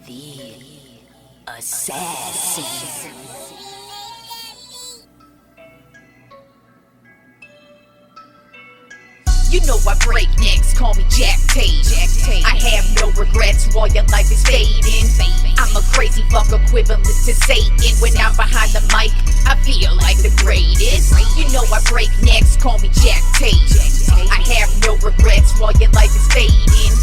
The Assassin. You know I break necks, call me Jack Tate. I have no regrets while your life is fading. I'm a crazy fuck equivalent to Satan. When I'm behind the mic, I feel like the greatest. You know I break necks, call me Jack Tate. I have no regrets while your life is fading.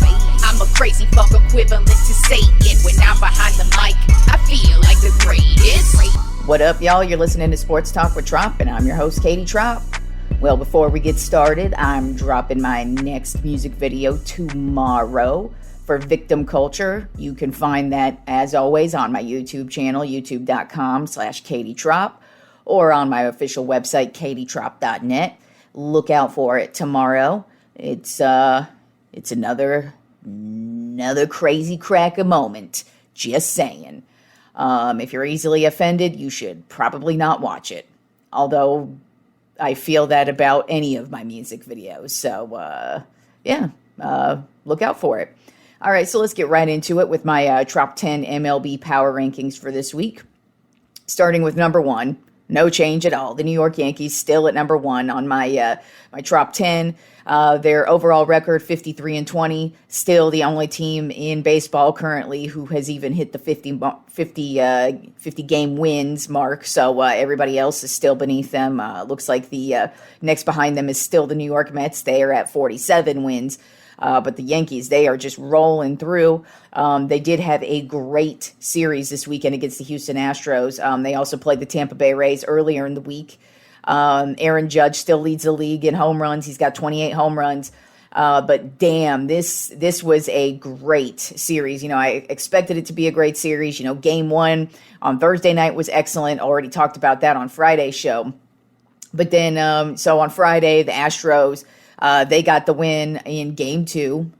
I'm a crazy fuck equivalent to Satan. When I'm behind the mic, I feel like the greatest. What up, y'all? You're listening to Sports Talk with Tropp, and I'm your host, Katie Tropp. Well, before we get started, I'm dropping my next music video tomorrow for Victim Culture. You can find that, as always, on my YouTube channel, youtube.com/Katie Tropp, or on my official website, katietropp.net. Look out for it tomorrow. It's another crazy cracker moment. Just saying. If you're easily offended, you should probably not watch it. Although I feel that about any of my music videos. So, look out for it. All right, so let's get right into it with my top 10 MLB Power Rankings for this week. Starting with number 1, no change at all. The New York Yankees still at number 1 on my top 10. Their overall record, 53-20, still the only team in baseball currently who has even hit the 50 game wins mark. So everybody else is still beneath them. Looks like the next behind them is still the New York Mets. They are at 47 wins. But the Yankees, they are just rolling through. They did have a great series this weekend against the Houston Astros. They also played the Tampa Bay Rays earlier in the week. Aaron Judge still leads the league in home runs. He's got 28 home runs. But damn, this was a great series. You know, I expected it to be a great series. You know, game 1 on Thursday night was excellent. Already talked about that on Friday's show. But then, so on Friday, the Astros, they got the win in game 2.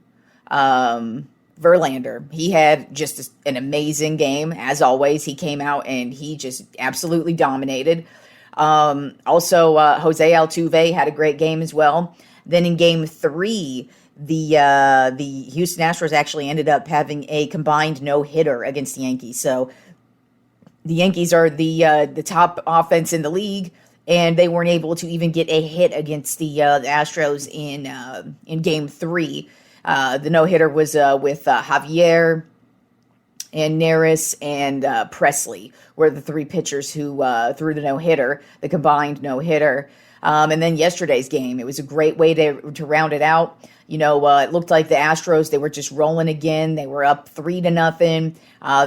Verlander, he had just an amazing game. As always, he came out and he just absolutely dominated. Also, Jose Altuve had a great game as well. Then in game 3, the Houston Astros actually ended up having a combined no-hitter against the Yankees. So the Yankees are the top offense in the league, and they weren't able to even get a hit against the Astros in game 3. The no-hitter was with Javier and Neris and Presley were the 3 pitchers who threw the no-hitter, the combined no-hitter. And then yesterday's game, it was a great way to round it out. You know, it looked like the Astros, they were just rolling again. They were up 3-0.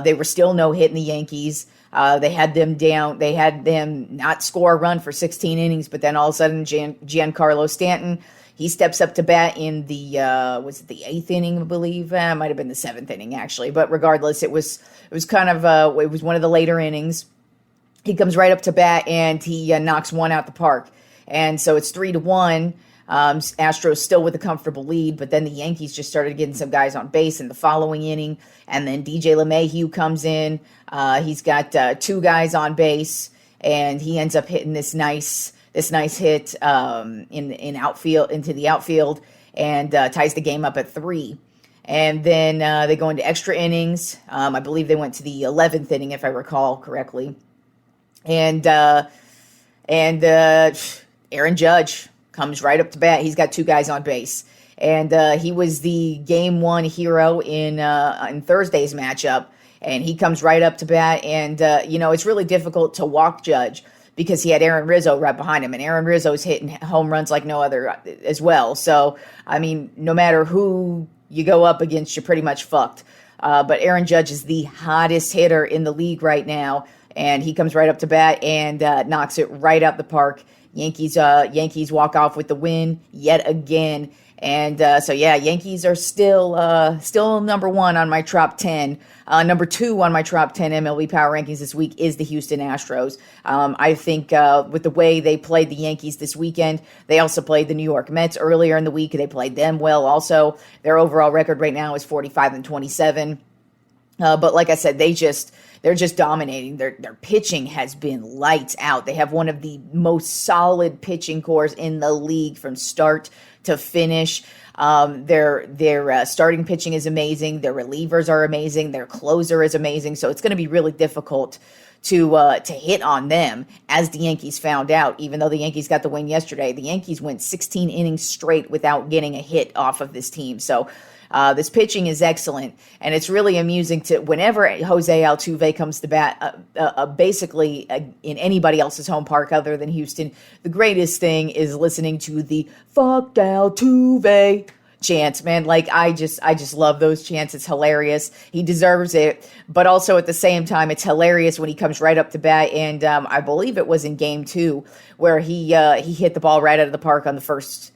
They were still no-hitting the Yankees. They had them down. They had them not score a run for 16 innings, but then all of a sudden, Giancarlo Stanton, he steps up to bat in the was it the 8th inning, I believe? It might have been the 7th inning actually, but regardless, it was kind of it was one of the later innings. He comes right up to bat and he knocks one out the park, and so it's 3-1. Astros still with a comfortable lead, but then the Yankees just started getting some guys on base in the following inning, and then DJ LeMahieu comes in. He's got 2 guys on base, and he ends up hitting this nice hit in outfield into the outfield, and ties the game up at 3. And then they go into extra innings. I believe they went to the 11th inning, if I recall correctly. And Aaron Judge comes right up to bat. He's got 2 guys on base, and he was the game 1 hero in Thursday's matchup. And he comes right up to bat, and you know, it's really difficult to walk Judge because he had Aaron Rizzo right behind him, and Aaron Rizzo's hitting home runs like no other as well. So, I mean, no matter who you go up against, you're pretty much fucked. But Aaron Judge is the hottest hitter in the league right now, and he comes right up to bat and knocks it right out the park. Yankees walk off with the win yet again. And so, yeah, Yankees are still number 1 on my top 10. Number 2 on my top 10 MLB Power Rankings this week is the Houston Astros. I think with the way they played the Yankees this weekend, they also played the New York Mets earlier in the week. They played them well also. Their overall record right now is 45-27. But like I said, they're just dominating. Their pitching has been lights out. They have one of the most solid pitching cores in the league from start to finish. Their starting pitching is amazing. Their relievers are amazing. Their closer is amazing. So it's going to be really difficult to hit on them, as the Yankees found out. Even though the Yankees got the win yesterday, the Yankees went 16 innings straight without getting a hit off of this team. So this pitching is excellent, and it's really amusing to whenever Jose Altuve comes to bat, basically in anybody else's home park other than Houston. The greatest thing is listening to the "Fuck Altuve" chants, man. Like I just love those chants. It's hilarious. He deserves it, but also at the same time, it's hilarious when he comes right up to bat. And I believe it was in Game 2 where he hit the ball right out of the park on the first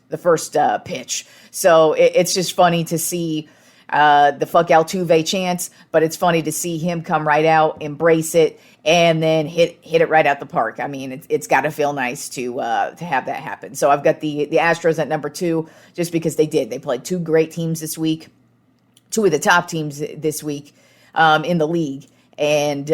pitch. So it's just funny to see the "Fuck Altuve" chants, but it's funny to see him come right out, embrace it, and then hit it right out the park. I mean, it's got to feel nice to have that happen. So I've got the Astros at number 2, just because they played 2 great teams this week, 2 of the top teams this week in the league, and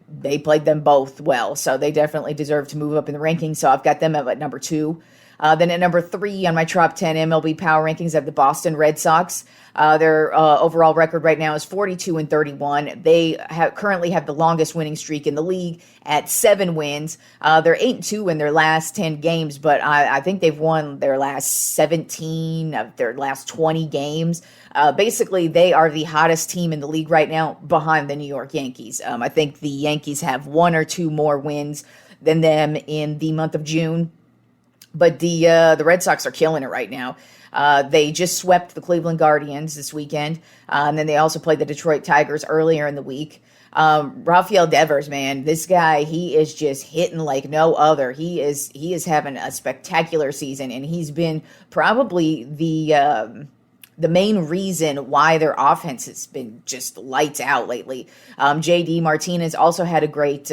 they played them both well. So they definitely deserve to move up in the rankings. So I've got them at number 2. Then at number 3 on my Tropp 10 MLB Power Rankings, I have the Boston Red Sox. Their overall record right now is 42-31. They currently have the longest winning streak in the league at 7 wins. They're 8-2 in their last 10 games, but I think they've won their last 17 of their last 20 games. Basically, they are the hottest team in the league right now, behind the New York Yankees. I think the Yankees have 1 or 2 more wins than them in the month of June. But the Red Sox are killing it right now. They just swept the Cleveland Guardians this weekend, and then they also played the Detroit Tigers earlier in the week. Rafael Devers, man, this guy, he is just hitting like no other. He is having a spectacular season, and he's been probably the main reason why their offense has been just lights out lately. J.D. Martinez also had a great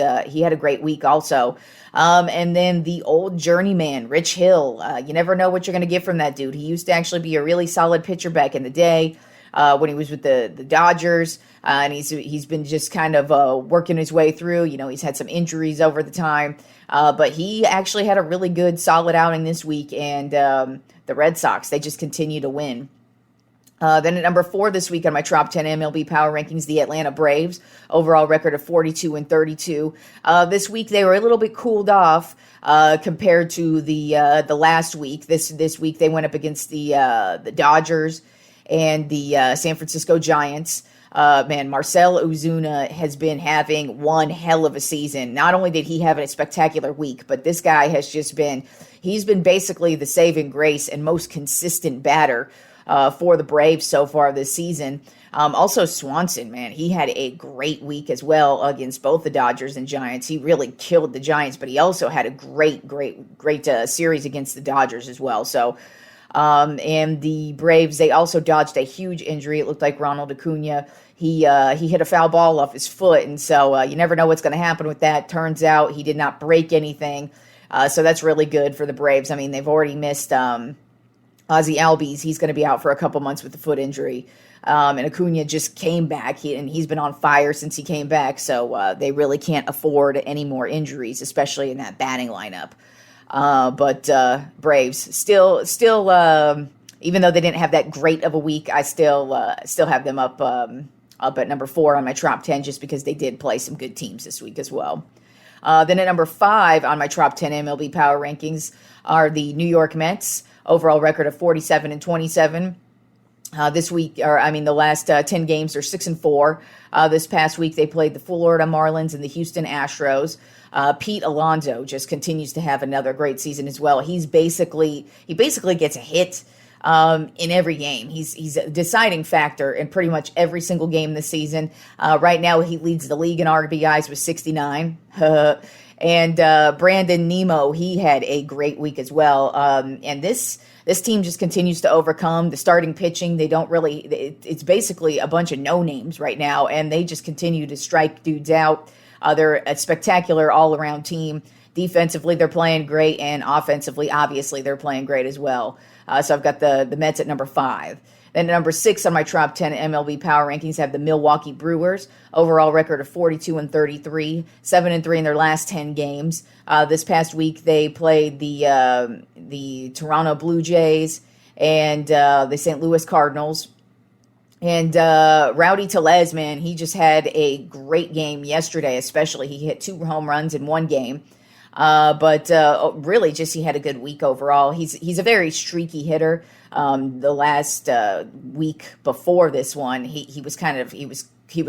week also. And then the old journeyman, Rich Hill. You never know what you're going to get from that dude. He used to actually be a really solid pitcher back in the day when he was with the Dodgers. And he's been just kind of working his way through. You know, he's had some injuries over the time. But he actually had a really good, solid outing this week. And the Red Sox, they just continue to win. Then at number 4 this week on my Tropp 10 MLB Power Rankings, the Atlanta Braves, overall record of 42-32. This week they were a little bit cooled off compared to the last week. This week they went up against the Dodgers and the San Francisco Giants. Man, Marcell Ozuna has been having one hell of a season. Not only did he have a spectacular week, but this guy has just he's been basically the saving grace and most consistent batter for the Braves so far this season. Also Swanson, man, he had a great week as well against both the Dodgers and Giants. He really killed the Giants, but he also had a great series against the Dodgers as well. So, and the Braves, they also dodged a huge injury. It looked like Ronald Acuna, he hit a foul ball off his foot, and so you never know what's going to happen with that. Turns out he did not break anything, so that's really good for the Braves. I mean, they've already missed Ozzie Albies. He's going to be out for a couple months with the foot injury. And Acuna just came back, and he's been on fire since he came back, so they really can't afford any more injuries, especially in that batting lineup. But Braves, still, even though they didn't have that great of a week, I still have them up at number 4 on my Tropp 10, just because they did play some good teams this week as well. Then at number 5 on my Tropp 10 MLB Power Rankings are the New York Mets. Overall record of 47-27. This week, the last 10 games are 6-4. This past week, they played the Florida Marlins and the Houston Astros. Pete Alonso just continues to have another great season as well. He basically gets a hit in every game. He's a deciding factor in pretty much every single game this season. Right now, he leads the league in RBIs with 69. And Brandon Nimmo, he had a great week as well. And this team just continues to overcome the starting pitching. They don't really, it's basically a bunch of no-names right now, and they just continue to strike dudes out. They're a spectacular all-around team. Defensively, they're playing great, and offensively, obviously, they're playing great as well. So I've got the Mets at number 5. Then at number 6 on my Tropp 10 MLB Power Rankings have the Milwaukee Brewers. Overall record of 42-33, 7-3 in their last 10 games. This past week they played the Toronto Blue Jays and the St. Louis Cardinals. And Rowdy Tellez, man, he just had a great game yesterday, especially. He hit 2 home runs in one game. But really, just he had a good week overall. He's a very streaky hitter. The last week before this one, he was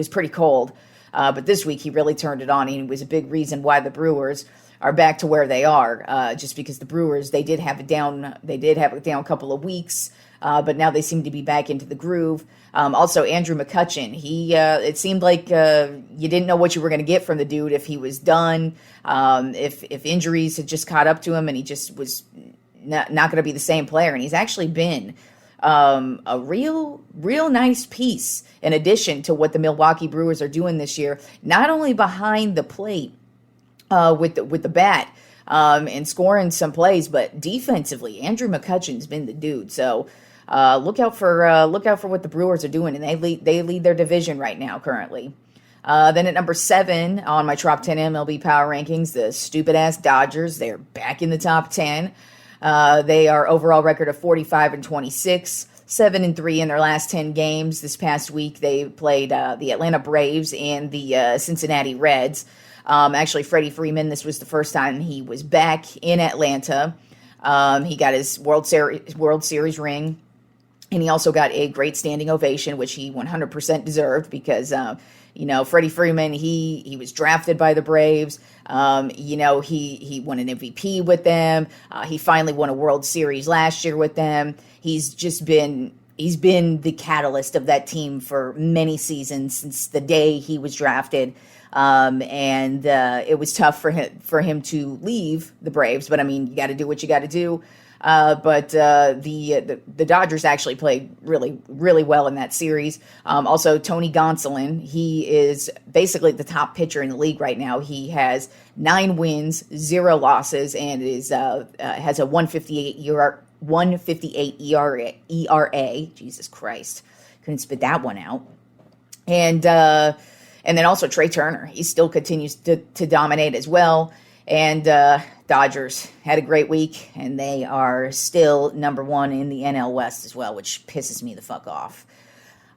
pretty cold. But this week he really turned it on, and it was a big reason why the Brewers are back to where they are. Just because the Brewers, they did have a down couple of weeks, but now they seem to be back into the groove. Also, Andrew McCutchen, it seemed like you didn't know what you were going to get from the dude, if he was done, if injuries had just caught up to him, and he just was not going to be the same player. And he's actually been a real nice piece in addition to what the Milwaukee Brewers are doing this year, not only behind the plate with the bat and scoring some plays, but defensively, Andrew McCutchen's been the dude. So look out for what the Brewers are doing, and they lead their division right now currently. Then at number 7 on my Tropp 10 MLB Power Rankings, the stupid-ass Dodgers. They're back in the top 10. They are overall record of 45-26, 7-3 in their last 10 games. This past week, they played the Atlanta Braves and the Cincinnati Reds. Actually, Freddie Freeman, this was the first time he was back in Atlanta. He got his World Series ring. And he also got a great standing ovation, which he 100% deserved because, Freddie Freeman, he was drafted by the Braves. He won an MVP with them. He finally won a World Series last year with them. He's been the catalyst of that team for many seasons since the day he was drafted. It was tough for him to leave the Braves, but I mean, you got to do what you got to do. But the Dodgers actually played really, really well in that series. Also, Tony Gonsolin, he is basically the top pitcher in the league right now. He has 9 wins, 0 losses, and has a 158 ERA. Jesus Christ, couldn't spit that one out. And then also Trey Turner, he still continues to dominate as well. And Dodgers had a great week, and they are still number 1 in the NL West as well, which pisses me the fuck off.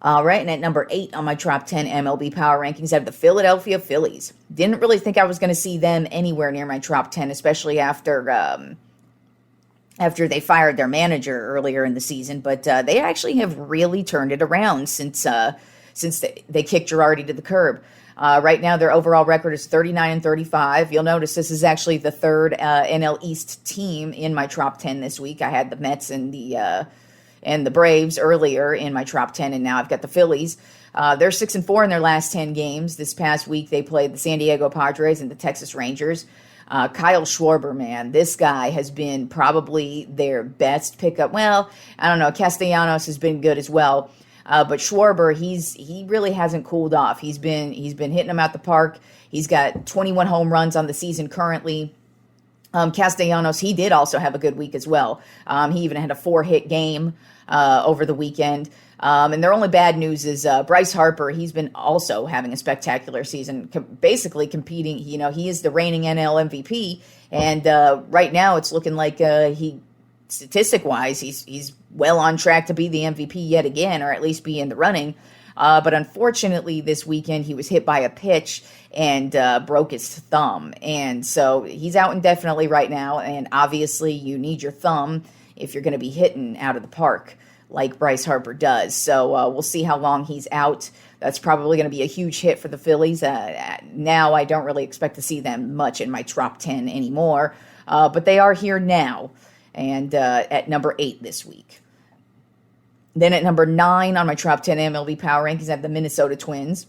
All right, and at number 8 on my Tropp 10 MLB Power Rankings, I have the Philadelphia Phillies. Didn't really think I was going to see them anywhere near my Tropp 10, especially after they fired their manager earlier in the season. But they actually have really turned it around since they kicked Girardi to the curb. Right now, their overall record is 39-35. You'll notice this is actually the third NL East team in my Tropp 10 this week. I had the Mets and the Braves earlier in my Tropp 10, and now I've got the Phillies. They're 6-4 in their last 10 games. This past week, they played the San Diego Padres and the Texas Rangers. Kyle Schwarber, man, this guy has been probably their best pickup. Well, I don't know. Castellanos has been good as well. But Schwarber, he really hasn't cooled off. He's been hitting them out the park. He's got 21 home runs on the season currently. Castellanos, he did also have a good week as well. He even had a 4-hit game over the weekend. And their only bad news is Bryce Harper. He's been also having a spectacular season, basically competing. He is the reigning NL MVP, and right now it's looking like statistic-wise, he's well on track to be the MVP yet again, or at least be in the running. But unfortunately, this weekend he was hit by a pitch and broke his thumb. And so he's out indefinitely right now, and obviously you need your thumb if you're going to be hitting out of the park like Bryce Harper does. So we'll see how long he's out. That's probably going to be a huge hit for the Phillies. Now I don't really expect to see them much in my Tropp 10 anymore, but they are here now. And at number 8 this week. Then at number 9 on my Tropp 10 MLB Power Rankings, I have the Minnesota Twins.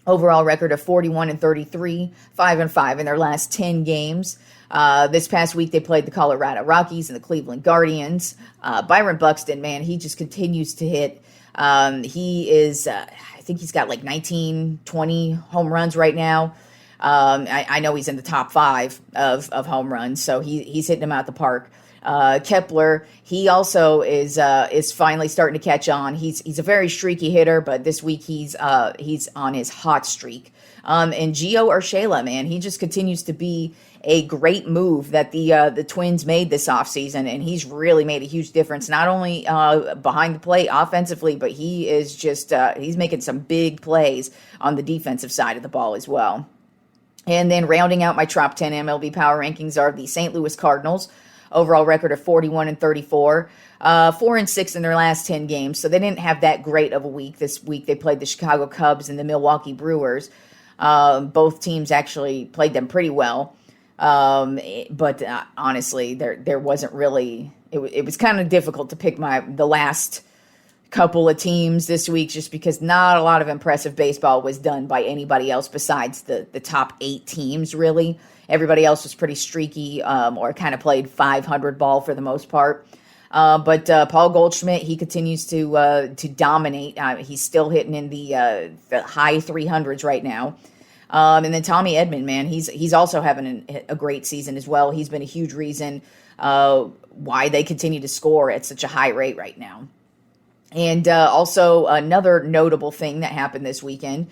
Overall record of 41-33, 5-5 in their last 10 games. This past week, they played the Colorado Rockies and the Cleveland Guardians. Byron Buxton, man, he just continues to hit. He is, I think he's got like 19, 20 home runs right now. I know he's in the top 5 of home runs, so he's hitting them out the park. Kepler, he also is finally starting to catch on. He's a very streaky hitter, but this week he's on his hot streak. And Gio Urshela, man, he just continues to be a great move that the Twins made this offseason, and he's really made a huge difference, not only behind the plate offensively, but he is just he's making some big plays on the defensive side of the ball as well. And then rounding out my top 10 MLB Power Rankings are the St. Louis Cardinals, overall record of 41-34, 4-6 in their last 10 games, so they didn't have that great of a week. This week they played the Chicago Cubs and the Milwaukee Brewers. Both teams actually played them pretty well. But honestly, there wasn't really, it was kind of difficult to pick the last couple of teams this week, just because not a lot of impressive baseball was done by anybody else besides the top 8 teams, really. Everybody else was pretty streaky, or kind of played 500 ball for the most part. But Paul Goldschmidt, he continues to dominate. He's still hitting in the high 300s right now. And then Tommy Edman, man, he's also having a great season as well. He's been a huge reason why they continue to score at such a high rate right now. And also another notable thing that happened this weekend,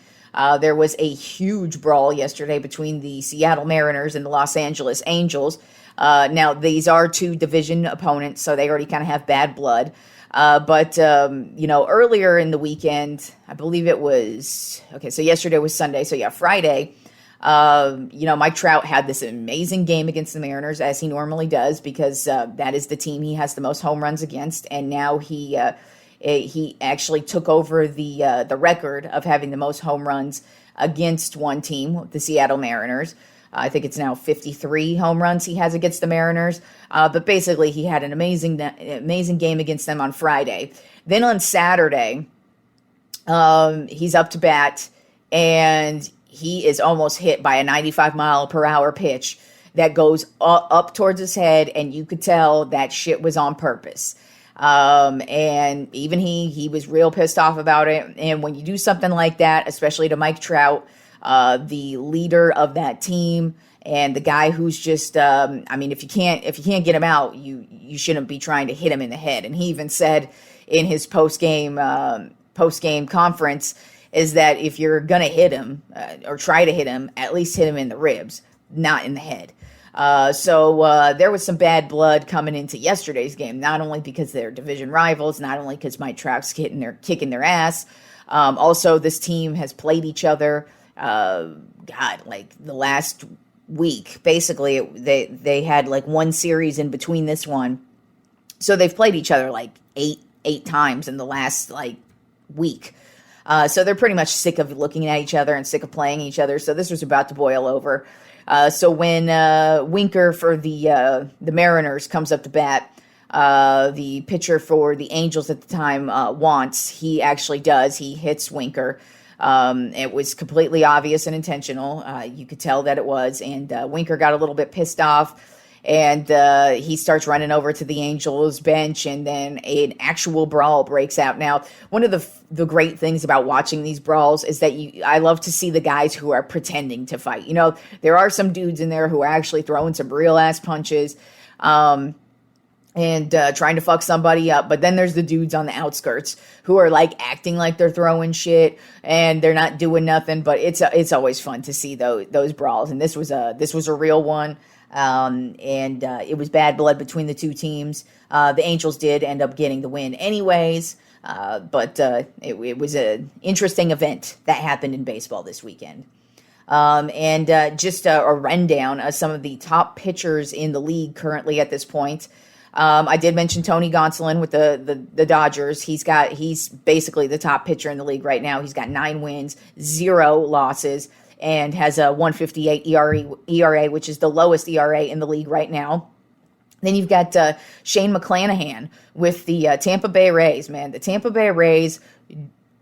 there was a huge brawl yesterday between the Seattle Mariners and the Los Angeles Angels. Now, these are 2 division opponents, so they already kind of have bad blood. But earlier in the weekend, I believe it was, so yesterday was Sunday. So yeah, Friday, Mike Trout had this amazing game against the Mariners, as he normally does, because that is the team he has the most home runs against. And now he actually took over the record of having the most home runs against one team, the Seattle Mariners. I think it's now 53 home runs he has against the Mariners. But basically, he had an amazing game against them on Friday. Then on Saturday, he's up to bat, and he is almost hit by a 95-mile-per-hour pitch that goes up towards his head, and you could tell that shit was on purpose. And even he was real pissed off about it. And when you do something like that, especially to Mike Trout, the leader of that team, and the guy who's just, if you can't get him out, you shouldn't be trying to hit him in the head. And he even said in his post game conference is that if you're gonna hit him or try to hit him, at least hit him in the ribs, not in the head. So there was some bad blood coming into yesterday's game, not only because they're division rivals, not only because Mike Trout's kicking their ass. Also, this team has played each other. Like the last week, basically they had like one series in between this one, so they've played each other like eight times in the last like week. So they're pretty much sick of looking at each other and sick of playing each other. So this was about to boil over. So when Winker for the Mariners comes up to bat, the pitcher for the Angels at the time wants, he actually does. He hits Winker. It was completely obvious and intentional. You could tell that it was. And Winker got a little bit pissed off. And he starts running over to the Angels bench, and then an actual brawl breaks out. Now, one of the great things about watching these brawls is that I love to see the guys who are pretending to fight. You know, there are some dudes in there who are actually throwing some real-ass punches and trying to fuck somebody up. But then there's the dudes on the outskirts who are, like, acting like they're throwing shit, and they're not doing nothing. But it's always fun to see those brawls, and this was a real one. It was bad blood between the two teams. The Angels did end up getting the win anyways, but it was an interesting event that happened in baseball this weekend. Just a rundown of some of the top pitchers in the league currently at this point. I did mention Tony Gonsolin with the Dodgers. He's basically the top pitcher in the league right now. He's got 9 wins, 0 losses, and has a 1.58 ERA, which is the lowest ERA in the league right now. Then you've got Shane McClanahan with the Tampa Bay Rays, man. The Tampa Bay Rays,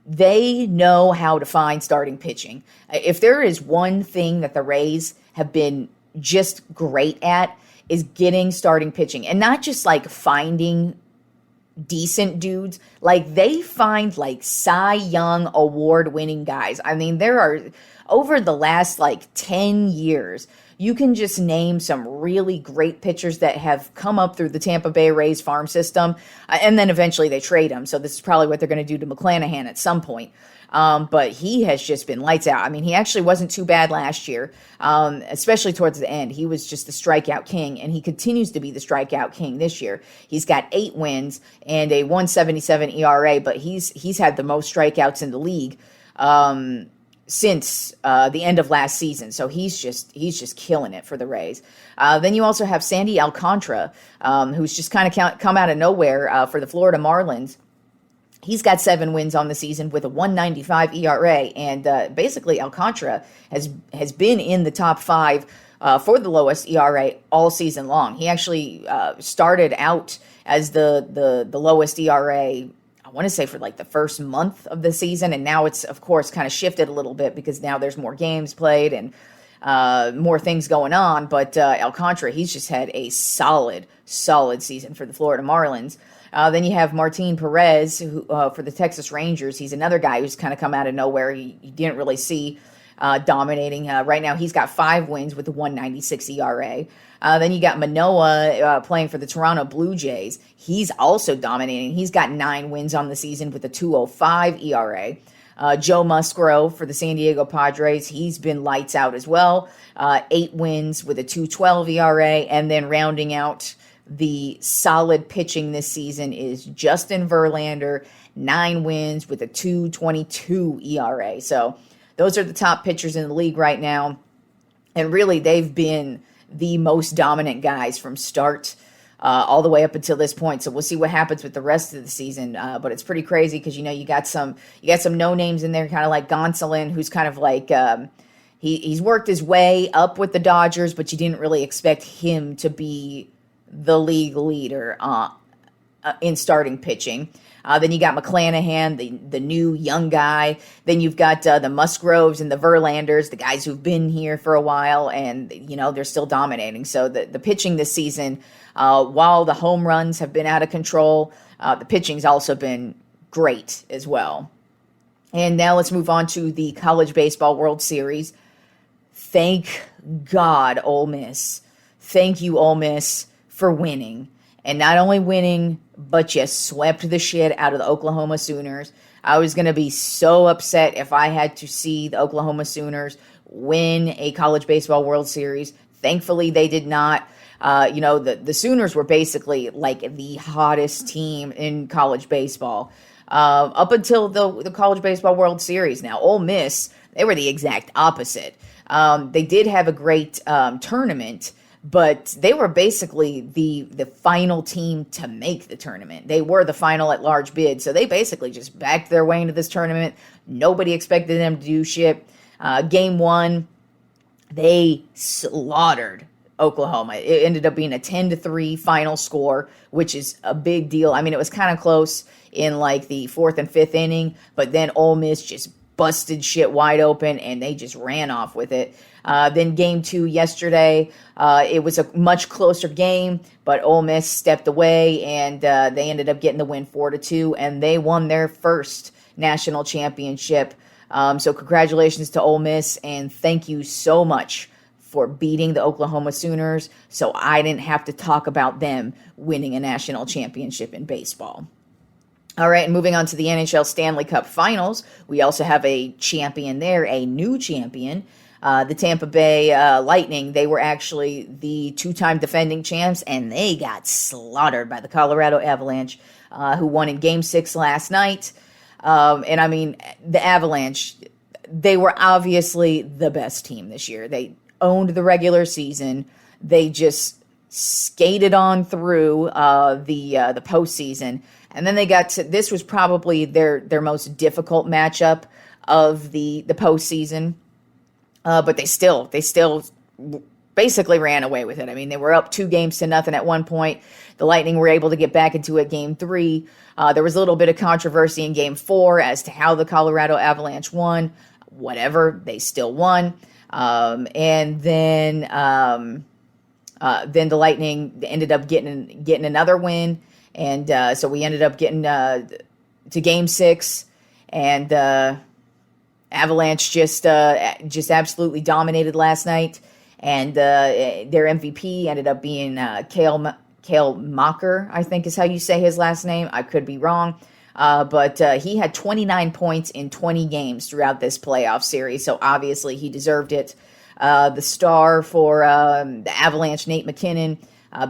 they know how to find starting pitching. If there is one thing that the Rays have been just great at, is getting starting pitching. And not just like finding decent dudes, like they find like Cy Young award-winning guys. I mean, there are... Over the last, 10 years, you can just name some really great pitchers that have come up through the Tampa Bay Rays farm system, and then eventually they trade them. So this is probably what they're going to do to McClanahan at some point. But he has just been lights out. I mean, he actually wasn't too bad last year, especially towards the end. He was just the strikeout king, and he continues to be the strikeout king this year. He's got 8 wins and a 1.77 ERA, but he's had the most strikeouts in the league since the end of last season. So he's just killing it for the Rays. Then you also have Sandy Alcantara, who's just kind of come out of nowhere for the Florida Marlins. He's got 7 wins on the season with a 1.95 ERA, and basically Alcantara has been in the top 5 for the lowest ERA all season long. He actually started out as the lowest ERA, I want to say, for like the first month of the season, and now it's, of course, kind of shifted a little bit because now there's more games played and more things going on. But Alcantara, he's just had a solid season for the Florida Marlins. Then you have Martin Perez, who, for the Texas Rangers. He's another guy who's kind of come out of nowhere. You didn't really see dominating. Right now, he's got 5 wins with a 1.96 ERA. Then you got Manoah playing for the Toronto Blue Jays. He's also dominating. He's got 9 wins on the season with a 2.05 ERA. Joe Musgrove for the San Diego Padres. He's been lights out as well. 8 wins with a 2.12 ERA. And then rounding out the solid pitching this season is Justin Verlander, 9 wins with a 2.22 ERA. So those are the top pitchers in the league right now. And really, they've been the most dominant guys from start all the way up until this point. So we'll see what happens with the rest of the season. But it's pretty crazy because, you got some no names in there, kind of like Gonsolin, who's kind of like he's worked his way up with the Dodgers, but you didn't really expect him to be the league leader in starting pitching. Then you got McClanahan, the new young guy. Then you've got the Musgroves and the Verlanders, the guys who've been here for a while, and they're still dominating. So the pitching this season, while the home runs have been out of control, the pitching's also been great as well. And now let's move on to the College Baseball World Series. Thank God, Ole Miss. Thank you, Ole Miss, for winning. And not only winning, but you swept the shit out of the Oklahoma Sooners. I was going to be so upset if I had to see the Oklahoma Sooners win a College Baseball World Series. Thankfully, they did not. The Sooners were basically like the hottest team in college baseball up until the College Baseball World Series. Now, Ole Miss, they were the exact opposite. They did have a great tournament, but they were basically the final team to make the tournament. They were the final at large bid, so they basically just backed their way into this tournament. Nobody expected them to do shit. Game 1, they slaughtered Oklahoma. It ended up being a 10-3 final score, which is a big deal. I mean, it was kind of close in like the 4th and 5th inning, but then Ole Miss just busted shit wide open, and they just ran off with it. Then game 2 yesterday, it was a much closer game, but Ole Miss stepped away, and they ended up getting the win 4-2, and they won their first national championship. So congratulations to Ole Miss, and thank you so much for beating the Oklahoma Sooners, so I didn't have to talk about them winning a national championship in baseball. All right, and moving on to the NHL Stanley Cup Finals, we also have a champion there, a new champion. The Tampa Bay Lightning, they were actually the 2-time defending champs, and they got slaughtered by the Colorado Avalanche, who won in Game 6 last night. And I mean, the Avalanche, they were obviously the best team this year. They owned the regular season. They just skated on through the postseason. And then they got to, this was probably their most difficult matchup of the postseason. But they still basically ran away with it. I mean, they were up 2-0 at one point. The Lightning were able to get back into it Game 3. There was a little bit of controversy in Game 4 as to how the Colorado Avalanche won. Whatever, they still won. And then the Lightning ended up getting another win. And so we ended up getting to Game 6, and Avalanche just absolutely dominated last night. and their MVP ended up being Kale Mocker, I think is how you say his last name. I could be wrong. But he had 29 points in 20 games throughout this playoff series, so obviously he deserved it. The star for the Avalanche, Nate McKinnon,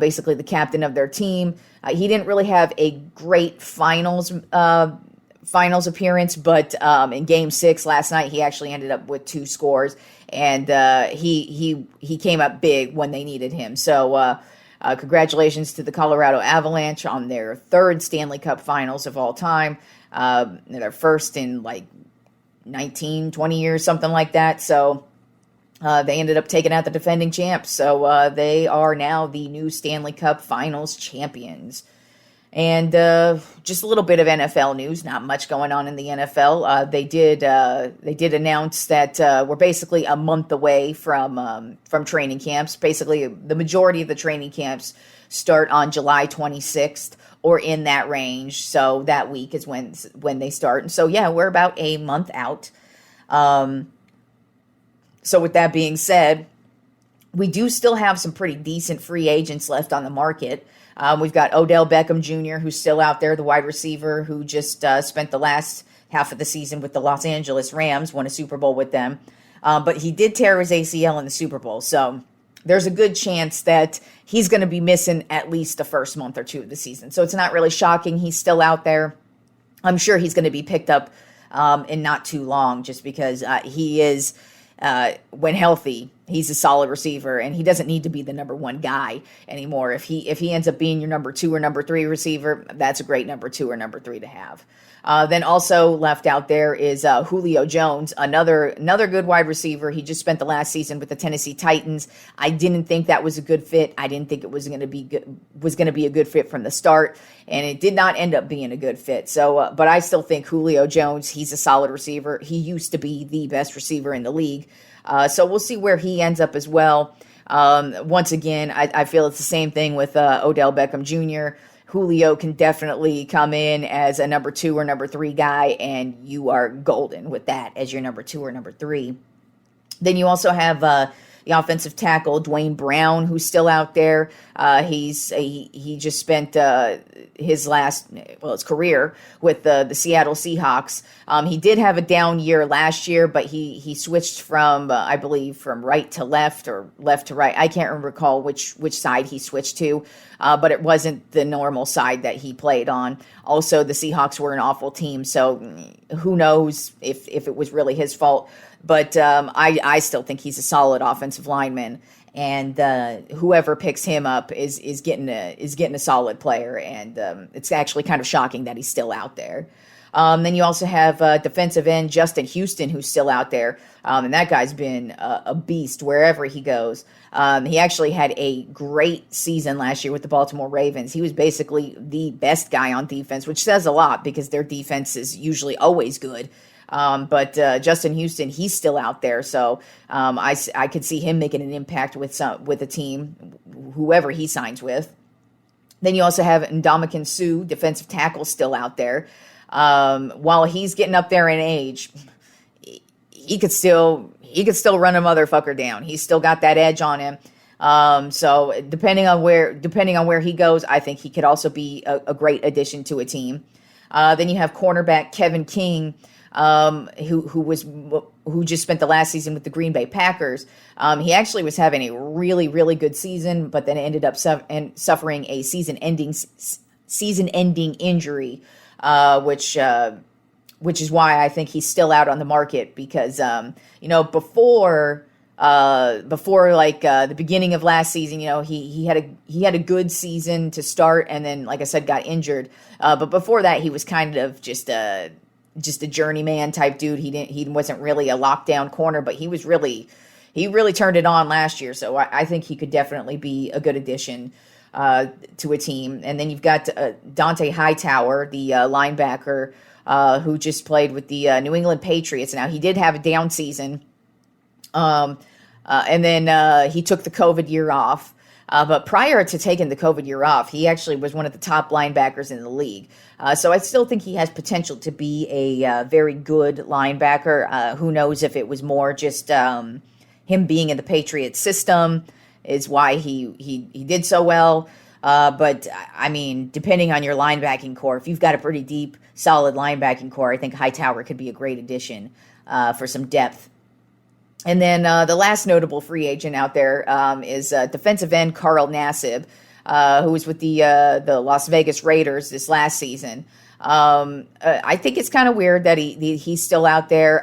basically the captain of their team. He didn't really have a great finals appearance, but in Game 6 last night, he actually ended up with 2 scores, and he came up big when they needed him. So congratulations to the Colorado Avalanche on their 3rd Stanley Cup Finals of all time. Their first in like 19, 20 years, something like that. So they ended up taking out the defending champs. So they are now the new Stanley Cup Finals champions. And just a little bit of NFL news. Not much going on in the NFL. They did announce that we're basically a month away from training camps. Basically, the majority of the training camps start on July 26th or in that range. So that week is when they start. And so yeah, we're about a month out. So with that being said, we do still have some pretty decent free agents left on the market. We've got Odell Beckham Jr., who's still out there, the wide receiver, who just spent the last half of the season with the Los Angeles Rams, won a Super Bowl with them. But he did tear his ACL in the Super Bowl, so there's a good chance that he's going to be missing at least the first month or 2 of the season. So it's not really shocking. He's still out there. I'm sure he's going to be picked up in not too long, just because he is... when healthy, he's a solid receiver, and he doesn't need to be the number 1 guy anymore. If he ends up being your number 2 or number 3 receiver, that's a great number 2 or number 3 to have. Then also left out there is Julio Jones, another good wide receiver. He just spent the last season with the Tennessee Titans. I didn't think that was a good fit. I didn't think it was going to be a good fit from the start, and it did not end up being a good fit. So, but I still think Julio Jones, he's a solid receiver. He used to be the best receiver in the league. So we'll see where he ends up as well. Once again, I feel it's the same thing with Odell Beckham Jr. Julio can definitely come in as a number 2 or number 3 guy, and you are golden with that as your number 2 or number 3. Then you also have the offensive tackle, Dwayne Brown, who's still out there. He just spent his career with the Seattle Seahawks. He did have a down year last year, but he switched from, I believe, from right to left or left to right. I can't recall which side he switched to, but it wasn't the normal side that he played on. Also, the Seahawks were an awful team, so who knows if it was really his fault. But I still think he's a solid offensive lineman, and whoever picks him up is getting a solid player, and it's actually kind of shocking that he's still out there. Then you also have defensive end Justin Houston, who's still out there, and that guy's been a beast wherever he goes. He actually had a great season last year with the Baltimore Ravens. He was basically the best guy on defense, which says a lot because their defense is usually always good. But Justin Houston, he's still out there, so I could see him making an impact with a team, whoever he signs with. Then you also have Ndamukong Suh, defensive tackle, still out there. While he's getting up there in age, he could still run a motherfucker down. He's still got that edge on him. So depending on where he goes, I think he could also be a great addition to a team. Then you have cornerback Kevin King, who just spent the last season with the Green Bay Packers. He actually was having a really, really good season, but then ended up suffering a season-ending injury, which is why I think he's still out on the market because before the beginning of last season, he had a good season to start, and then, like I said, got injured. But before that, he was kind of just a journeyman type dude. He wasn't really a lockdown corner, but he really turned it on last year. So I think he could definitely be a good addition to a team. And then you've got Dante Hightower, the linebacker, who just played with the New England Patriots. Now, he did have a down season, and then he took the COVID year off. But prior to taking the COVID year off, he actually was one of the top linebackers in the league. So I still think he has potential to be a very good linebacker. Who knows if it was more just him him being in the Patriots system is why he did so well. But I mean, depending on your linebacking core, if you've got a pretty deep, solid linebacking core, I think Hightower could be a great addition for some depth. And then the last notable free agent out there is defensive end Carl Nassib, who was with the Las Vegas Raiders this last season. I think it's kind of weird that he's still out there.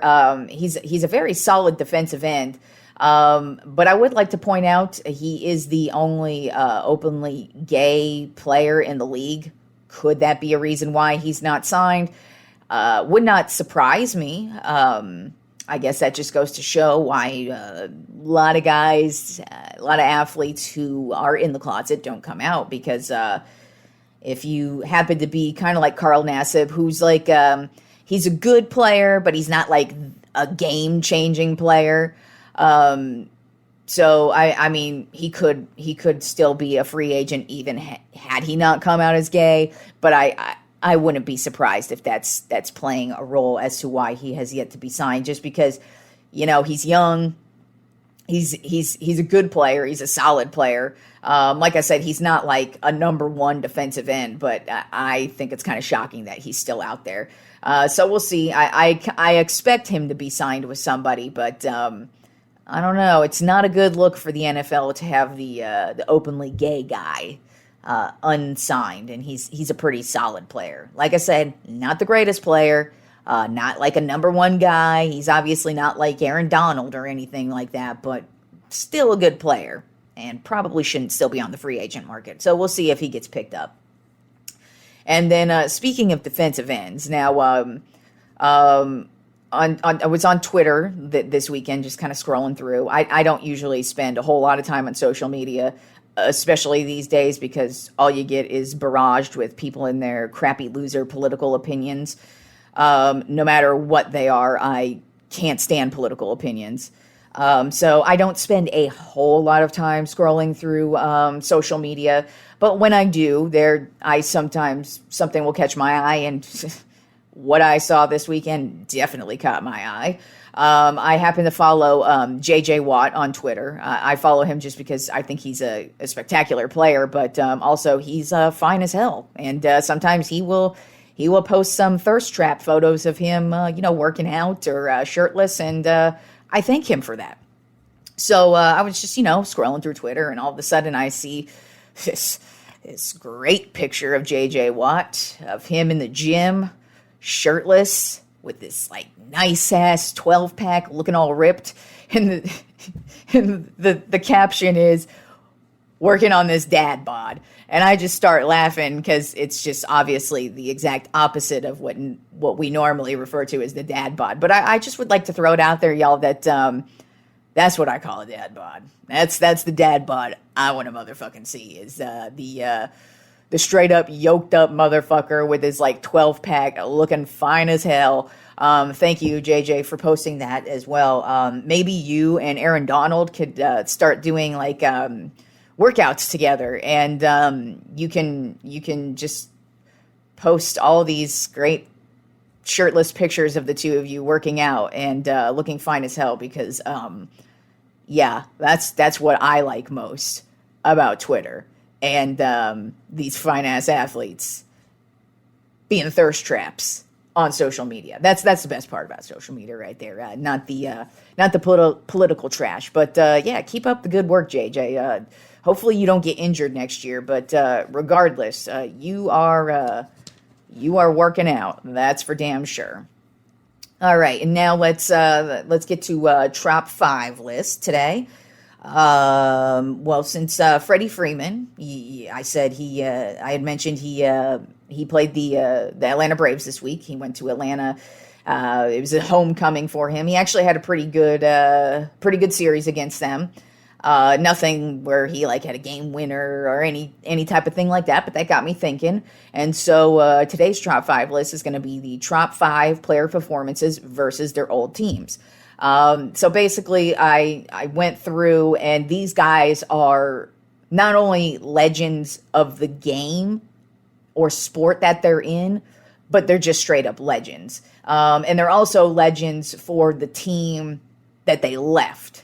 He's a very solid defensive end. But I would like to point out he is the only openly gay player in the league. Could that be a reason why he's not signed? Would not surprise me. I guess that just goes to show why a lot of guys, a lot of athletes who are in the closet don't come out, because if you happen to be kind of like Carl Nassib, who's like, he's a good player, but he's not like a game-changing player. So I mean, he could still be a free agent even had he not come out as gay, but I wouldn't be surprised if that's playing a role as to why he has yet to be signed, just because, he's young. He's a good player. He's a solid player. Like I said, he's not like a number one defensive end, but I think it's kind of shocking that he's still out there. So we'll see. I expect him to be signed with somebody, but I don't know. It's not a good look for the NFL to have the openly gay guy unsigned, and he's a pretty solid player. Like I said, not the greatest player, not like a number one guy. He's obviously not like Aaron Donald or anything like that, but still a good player, and probably shouldn't still be on the free agent market. So we'll see if he gets picked up. And then speaking of defensive ends, now I was on Twitter this weekend, just kind of scrolling through. I don't usually spend a whole lot of time on social media, especially these days, because all you get is barraged with people in their crappy loser political opinions. No matter what they are, I can't stand political opinions. So I don't spend a whole lot of time scrolling through social media. But when I do, sometimes something will catch my eye, and what I saw this weekend definitely caught my eye. I happen to follow JJ Watt on Twitter. I follow him just because I think he's a spectacular player, but also he's fine as hell. And sometimes he will post some thirst trap photos of him, working out or shirtless, and I thank him for that. So I was just, scrolling through Twitter, and all of a sudden I see this great picture of JJ Watt, of him in the gym, shirtless, with this like nice ass 12-pack, looking all ripped, and the caption is working on this dad bod. And I just start laughing because it's just obviously the exact opposite of what we normally refer to as the dad bod. But I just would like to throw it out there, y'all, that that's what I call a dad bod. That's the dad bod I want to motherfucking see, is the straight up yoked up motherfucker with his like 12-pack, looking fine as hell. Thank you, JJ, for posting that as well. Maybe you and Aaron Donald could start doing like workouts together, and you can just post all these great shirtless pictures of the two of you working out and looking fine as hell, because that's what I like most about Twitter and these fine ass athletes being thirst traps on social media. That's the best part about social media right there. Not the political trash, but keep up the good work, JJ. Hopefully you don't get injured next year, but regardless, you are working out. That's for damn sure. All right, and now let's get to Trop 5 list today. Well, since Freddie Freeman, I had mentioned he played the Atlanta Braves this week. He went to Atlanta. It was a homecoming for him. He actually had a pretty good series against them. Nothing where he like had a game winner or any type of thing like that, but that got me thinking. And so today's Trop 5 list is going to be the Trop 5 player performances versus their old teams. So basically I went through, and these guys are not only legends of the game or sport that they're in, but they're just straight up legends. And they're also legends for the team that they left.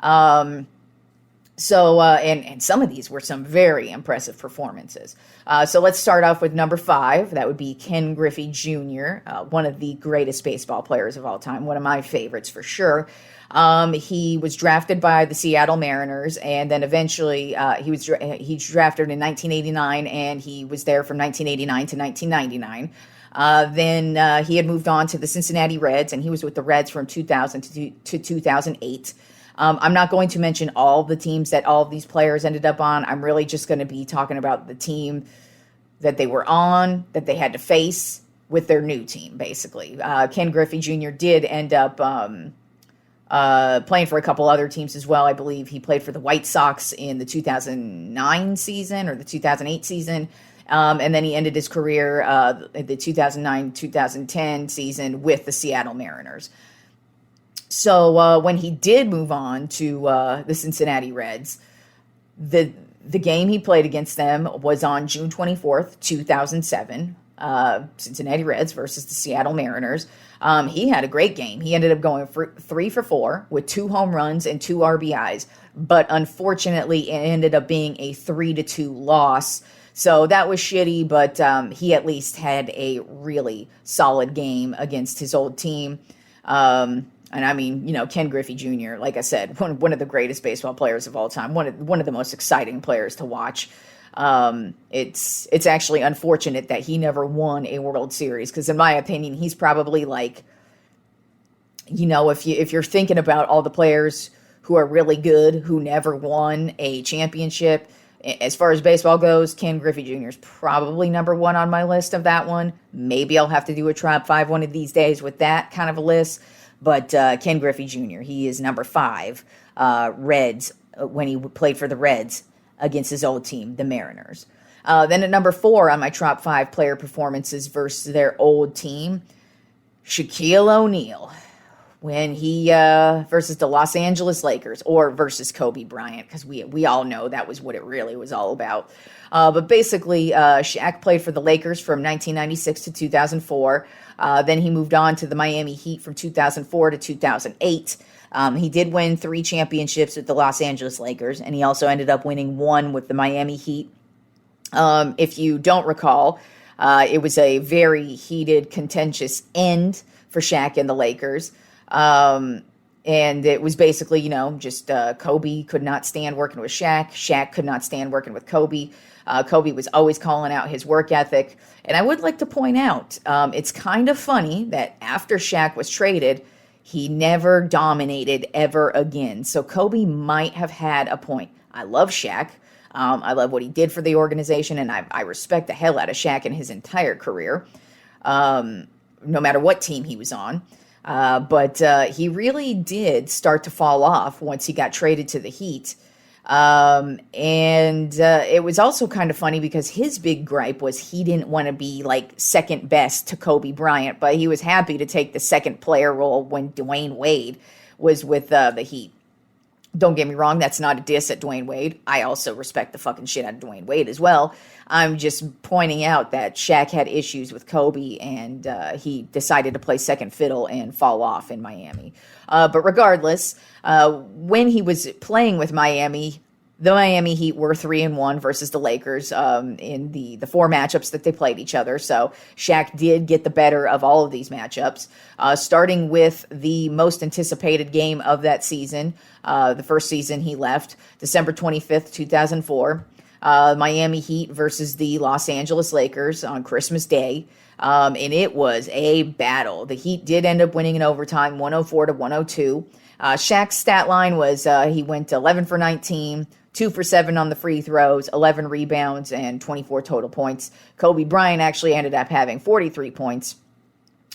And some of these were some very impressive performances. So let's start off with number 5. That would be Ken Griffey Jr., one of the greatest baseball players of all time, one of my favorites for sure. He was drafted by the Seattle Mariners, and then eventually he drafted in 1989, and he was there from 1989 to 1999. Then he had moved on to the Cincinnati Reds, and he was with the Reds from 2000 to 2008. I'm not going to mention all the teams that all of these players ended up on. I'm really just going to be talking about the team that they were on, that they had to face with their new team, basically. Ken Griffey Jr. did end up playing for a couple other teams as well. I believe he played for the White Sox in the 2009 season or the 2008 season. And then he ended his career the 2009-2010 season with the Seattle Mariners. So when he did move on to the Cincinnati Reds, the game he played against them was on June 24th, 2007, Cincinnati Reds versus the Seattle Mariners. He had a great game. He ended up going for 3 for 4 with 2 home runs and 2 RBIs, but unfortunately it ended up being a 3-2 loss. So that was shitty, but he at least had a really solid game against his old team. And I mean, Ken Griffey Jr., like I said, one of the greatest baseball players of all time, one of the most exciting players to watch. It's actually unfortunate that he never won a World Series, because in my opinion, he's probably like, if you're thinking about all the players who are really good, who never won a championship, as far as baseball goes, Ken Griffey Jr. is probably number 1 on my list of that one. Maybe I'll have to do a Tropp 5 one of these days with that kind of a list. But Ken Griffey Jr., he is number 5, Reds, when he played for the Reds against his old team, the Mariners. Then at number 4 on my Tropp 5 player performances versus their old team, Shaquille O'Neal, when he versus the Los Angeles Lakers, or versus Kobe Bryant, because we all know that was what it really was all about. But basically, Shaq played for the Lakers from 1996 to 2004. Then he moved on to the Miami Heat from 2004 to 2008. He did win 3 championships with the Los Angeles Lakers, and he also ended up winning 1 with the Miami Heat. If you don't recall, it was a very heated, contentious end for Shaq and the Lakers. And it was basically, just Kobe could not stand working with Shaq. Shaq could not stand working with Kobe. Kobe was always calling out his work ethic. And I would like to point out, it's kind of funny that after Shaq was traded, he never dominated ever again. So Kobe might have had a point. I love Shaq. I love what he did for the organization, and I respect the hell out of Shaq in his entire career, no matter what team he was on. But he really did start to fall off once he got traded to the Heat. It was also kind of funny because his big gripe was he didn't want to be like second best to Kobe Bryant, but he was happy to take the second player role when Dwayne Wade was with the Heat. Don't get me wrong, that's not a diss at Dwayne Wade. I also respect the fucking shit out of Dwayne Wade as well. I'm just pointing out that Shaq had issues with Kobe, and he decided to play second fiddle and fall off in Miami. But regardless, when he was playing with Miami, the Miami Heat were 3-1 versus the Lakers in the 4 matchups that they played each other. So Shaq did get the better of all of these matchups, starting with the most anticipated game of that season. The first season he left, December 25th, 2004. Miami Heat versus the Los Angeles Lakers on Christmas Day. And it was a battle. The Heat did end up winning in overtime, 104-102. Shaq's stat line was he went 11 for 19, 2 for 7 on the free throws, 11 rebounds, and 24 total points. Kobe Bryant actually ended up having 43 points.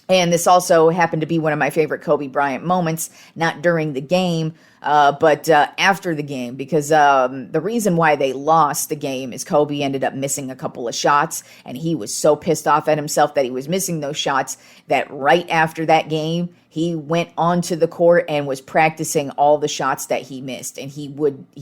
And this also happened to be one of my favorite Kobe Bryant moments, not during the game, but after the game, because the reason why they lost the game is Kobe ended up missing a couple of shots, and he was so pissed off at himself that he was missing those shots that right after that game, he went onto the court and was practicing all the shots that he missed. And he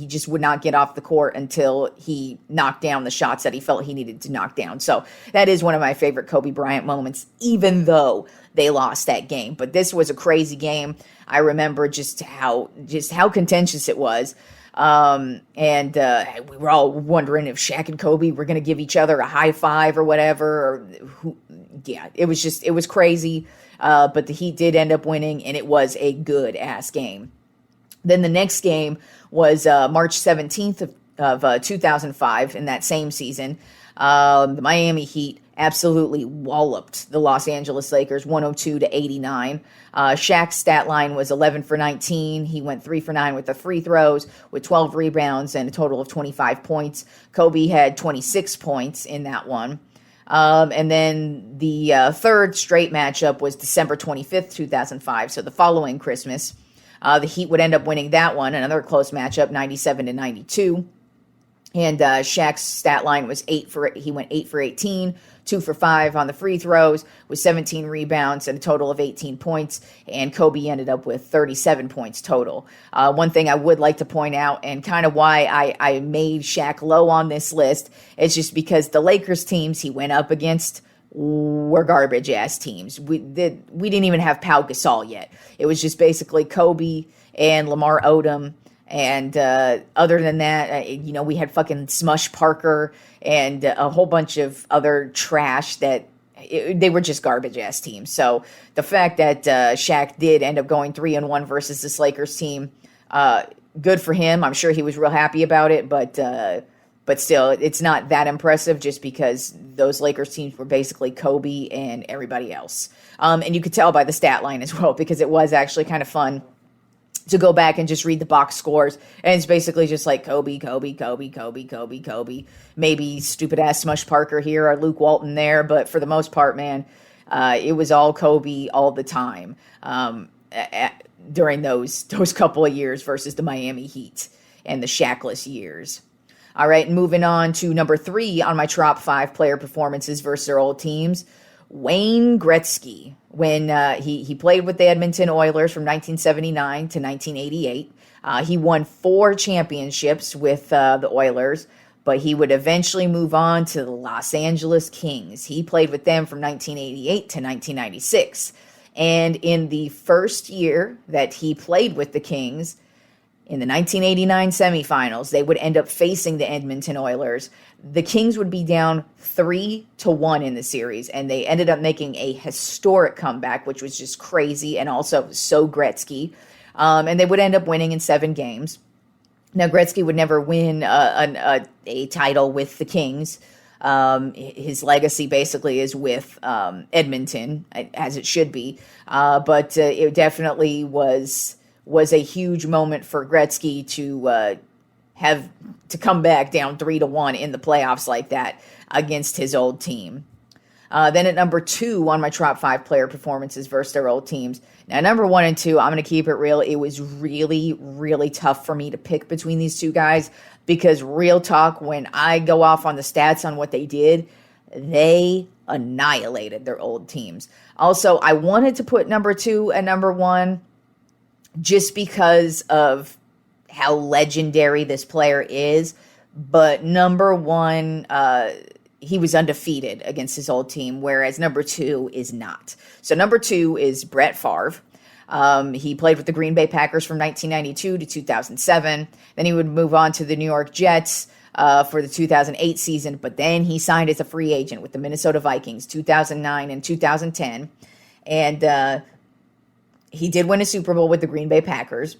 just would not get off the court until he knocked down the shots that he felt he needed to knock down. So that is one of my favorite Kobe Bryant moments, even though they lost that game. But this was a crazy game. I remember just how contentious it was. And we were all wondering if Shaq and Kobe were going to give each other a high five or whatever. It was crazy. But the Heat did end up winning, and it was a good-ass game. Then the next game was March 17th of 2005 in that same season. The Miami Heat absolutely walloped the Los Angeles Lakers 102-89. Shaq's stat line was 11 for 19. He went 3 for 9 with the free throws, with 12 rebounds and a total of 25 points. Kobe had 26 points in that one. And then the third straight matchup was December 25th, 2005. So the following Christmas, the Heat would end up winning that one. Another close matchup, 97-92. And Shaq's stat line was he went 8 for 18, 2 for 5 on the free throws, with 17 rebounds and a total of 18 points. And Kobe ended up with 37 points total. One thing I would like to point out, and kind of why I made Shaq low on this list, is just because the Lakers teams he went up against were garbage ass teams. We didn't even have Pau Gasol yet. It was just basically Kobe and Lamar Odom. And other than that, we had fucking Smush Parker and a whole bunch of other trash that they were just garbage ass teams. So the fact that Shaq did end up going 3-1 versus this Lakers team, good for him. I'm sure he was real happy about it, but still, it's not that impressive just because those Lakers teams were basically Kobe and everybody else. And you could tell by the stat line as well, because it was actually kind of fun to go back and just read the box scores. And it's basically just like Kobe, Kobe, Kobe, Kobe, Kobe, Kobe. Maybe stupid-ass Smush Parker here or Luke Walton there. But for the most part, man, it was all Kobe all the time during those couple of years versus the Miami Heat and the Shaqless years. All right, moving on to number 3 on my top 5 player performances versus their old teams. Wayne Gretzky, when he played with the Edmonton Oilers from 1979 to 1988. He won 4 championships with the Oilers, but he would eventually move on to the Los Angeles Kings. He played with them from 1988 to 1996. And in the first year that he played with the Kings, in the 1989 semifinals, they would end up facing the Edmonton Oilers. The Kings would be down 3-1 in the series, and they ended up making a historic comeback, which was just crazy and also so Gretzky. And they would end up winning in 7 games. Now, Gretzky would never win a title with the Kings. His legacy basically is with Edmonton, as it should be. But it definitely was a huge moment for Gretzky to have to come back down 3-1 in the playoffs like that against his old team. Then at number 2 on my top 5 player performances versus their old teams. Now, number 1 and 2, I'm going to keep it real. It was really, really tough for me to pick between these two guys because real talk, when I go off on the stats on what they did, they annihilated their old teams. Also, I wanted to put number 2 and number 1 just because of how legendary this player is. But number 1, he was undefeated against his old team, whereas number 2 is not. So number 2 is Brett Favre. He played with the Green Bay Packers from 1992 to 2007. Then he would move on to the New York Jets for the 2008 season, but then he signed as a free agent with the Minnesota Vikings 2009 and 2010. And he did win a Super Bowl with the Green Bay Packers.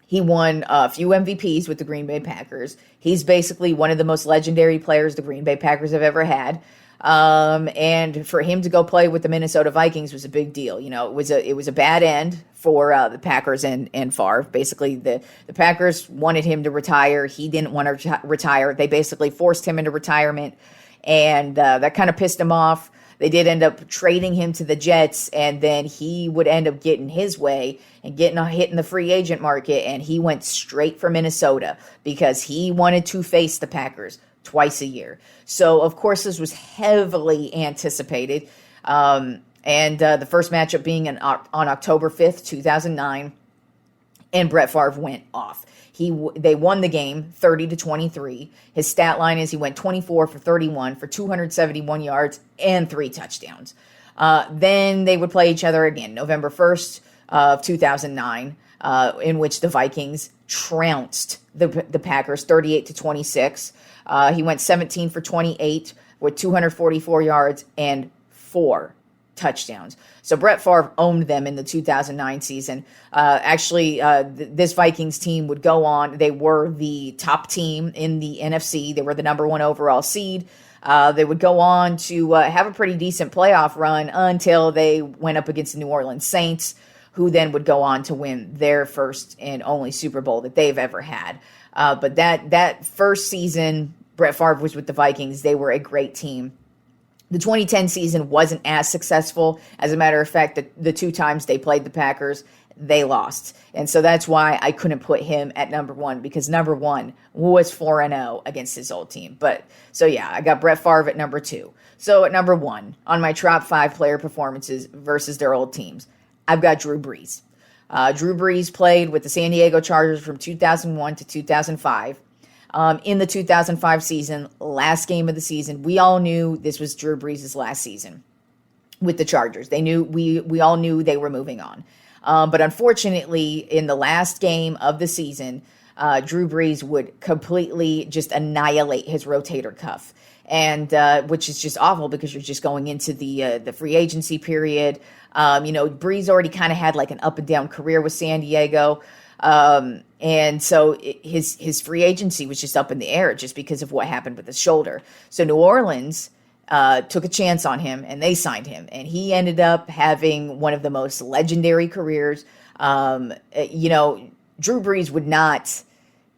He won a few MVPs with the Green Bay Packers. He's basically one of the most legendary players the Green Bay Packers have ever had. And for him to go play with the Minnesota Vikings was a big deal. You know, it was a bad end for the Packers and Favre. Basically, the Packers wanted him to retire. He didn't want to retire. They basically forced him into retirement, and that kind of pissed him off. They did end up trading him to the Jets, and then he would end up getting his way and getting a hit in the free agent market, and he went straight for Minnesota because he wanted to face the Packers twice a year. So, of course, this was heavily anticipated. And the first matchup being on October 5th, 2009, and Brett Favre went off. They won the game 30-23. His stat line is he went 24 for 31 for 271 yards and 3 touchdowns. Then they would play each other again, November 1st of 2009, in which the Vikings trounced the Packers 38-26. He went 17 for 28 with 244 yards and 4 touchdowns. So Brett Favre owned them in the 2009 season. This Vikings team would go on. They were the top team in the NFC. They were the number 1 overall seed. They would go on to have a pretty decent playoff run until they went up against the New Orleans Saints, who then would go on to win their first and only Super Bowl that they've ever had. But that first season, Brett Favre was with the Vikings. They were a great team. The 2010 season wasn't as successful. As a matter of fact, the 2 times they played the Packers, they lost. And so that's why I couldn't put him at number 1, because number 1 was 4-0 against his old team. So I got Brett Favre at number 2. So at number 1, on my top 5 player performances versus their old teams, I've got Drew Brees. Drew Brees played with the San Diego Chargers from 2001 to 2005. In the 2005 season, last game of the season, we all knew this was Drew Brees' last season with the Chargers. We all knew they were moving on. But unfortunately, in the last game of the season, Drew Brees would completely just annihilate his rotator cuff, and which is just awful because you're just going into the free agency period. Brees already kind of had like an up and down career with San Diego. And so his free agency was just up in the air just because of what happened with his shoulder. So New Orleans took a chance on him, and they signed him. And he ended up having one of the most legendary careers. Drew Brees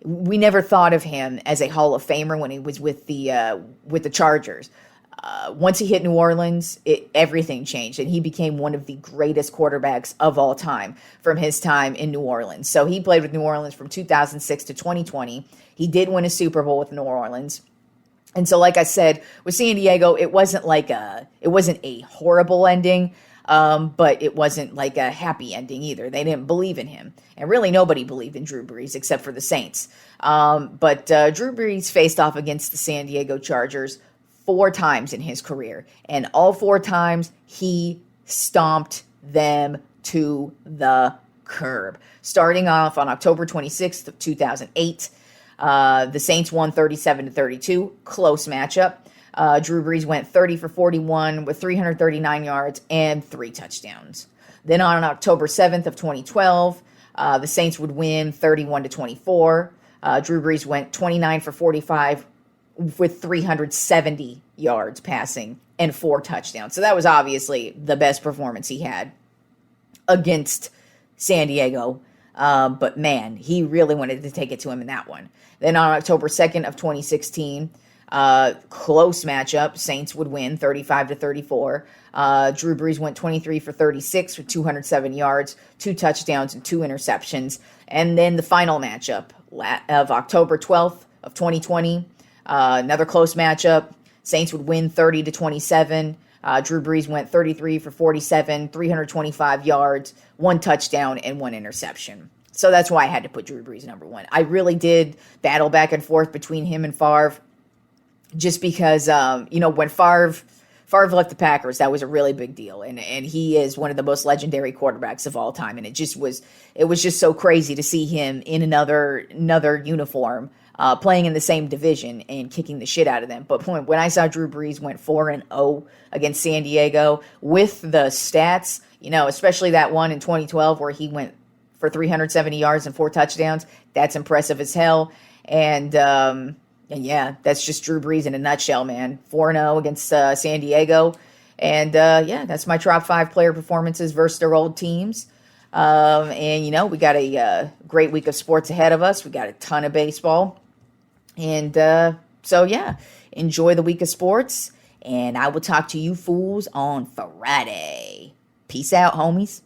we never thought of him as a Hall of Famer when he was with the Chargers. Once he hit New Orleans, everything changed, and he became one of the greatest quarterbacks of all time from his time in New Orleans. So he played with New Orleans from 2006 to 2020. He did win a Super Bowl with New Orleans. And so, like I said, with San Diego, it wasn't a horrible ending, but it wasn't like a happy ending either. They didn't believe in him, and really nobody believed in Drew Brees except for the Saints. But Drew Brees faced off against the San Diego Chargers 4 times in his career, and all 4 times he stomped them to the curb. Starting off on October 26th of 2008, the Saints won 37-32, close matchup. Drew Brees went 30 for 41 with 339 yards and 3 touchdowns. Then on October 7th of 2012, the Saints would win 31-24. Drew Brees went 29 for 45 with 370 yards passing and 4 touchdowns. So that was obviously the best performance he had against San Diego. But man, he really wanted to take it to him in that one. Then on October 2nd of 2016, close matchup, Saints would win 35-34. Drew Brees went 23 for 36 with 207 yards, 2 touchdowns, and 2 interceptions. And then the final matchup of October 12th of 2020, another close matchup. Saints would win 30-27. Drew Brees went 33 for 47, 325 yards, 1 touchdown, and 1 interception. So that's why I had to put Drew Brees number 1. I really did battle back and forth between him and Favre, just because, when Favre left the Packers, that was a really big deal. And he is one of the most legendary quarterbacks of all time. And it was just so crazy to see him in another uniform, playing in the same division and kicking the shit out of them. But when I saw Drew Brees went 4-0 against San Diego with the stats, especially that one in 2012 where he went for 370 yards and 4 touchdowns, that's impressive as hell. And yeah, that's just Drew Brees in a nutshell, man. 4-0 against San Diego. And that's my top 5 player performances versus their old teams. And we got a great week of sports ahead of us. We got a ton of baseball. And enjoy the week of sports. And I will talk to you fools on Friday. Peace out, homies.